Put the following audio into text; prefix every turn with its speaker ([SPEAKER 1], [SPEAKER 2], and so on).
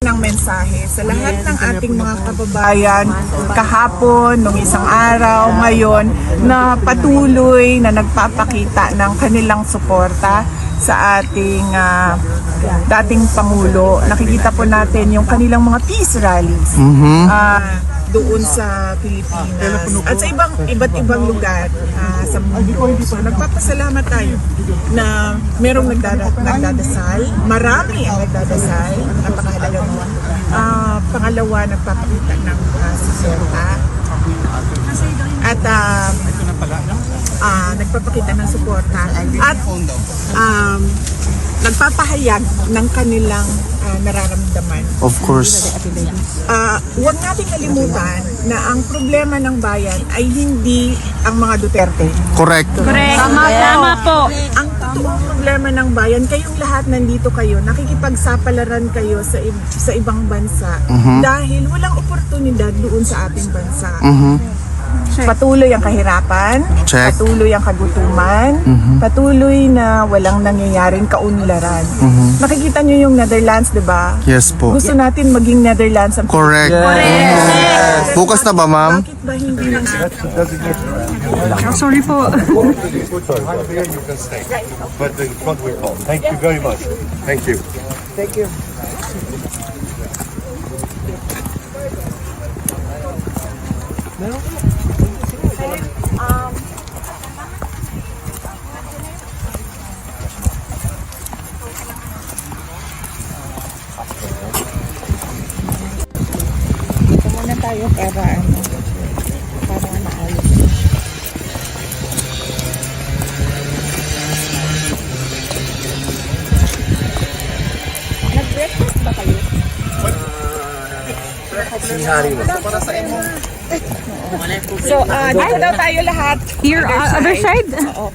[SPEAKER 1] ng mensahe sa lahat ng ating mga kababayan kahapon, nung isang araw, ngayon, na patuloy na nagpapakita ng kanilang suporta sa ating dating Pangulo. Nakikita po natin yung kanilang mga peace rallies doon sa Pilipinas at sa iba't ibang lugar sa mundo. So nagpapasalamat tayo na merong nagdadasal, marami ang nagdadasal, napakahalaga mo. Pangalawa, nagpapakita ng suporta at nagpapakita ng suporta at nagpapahayag ng kanilang nararamdaman.
[SPEAKER 2] Of course.
[SPEAKER 1] Huwag nating kalimutan na ang problema ng bayan ay hindi ang mga Duterte.
[SPEAKER 2] Correct.
[SPEAKER 3] Tama po.
[SPEAKER 1] Ang totoong problema ng bayan, kayong lahat nandito kayo, nakikipagsapalaran kayo sa ibang bansa dahil walang oportunidad doon sa ating bansa. Patuloy ang kahirapan,
[SPEAKER 2] Check.
[SPEAKER 1] patuloy ang kagutuman, patuloy na walang nangyayaring kaunlaran. Nakikita nyo yung Netherlands, di ba?
[SPEAKER 2] Yes po.
[SPEAKER 1] Gusto natin maging Netherlands ang
[SPEAKER 2] Correct. Bukas na ba, ma'am?
[SPEAKER 1] Bakit ba hindi lang
[SPEAKER 3] Sorry po.
[SPEAKER 4] You can stay, but in front we call. Thank you very much. Thank you.
[SPEAKER 1] Thank you. Muna tayo para maayos. Nag-breakfast ba kayo? So, dito daw tayo lahat.
[SPEAKER 3] Here, other side?
[SPEAKER 1] Oo.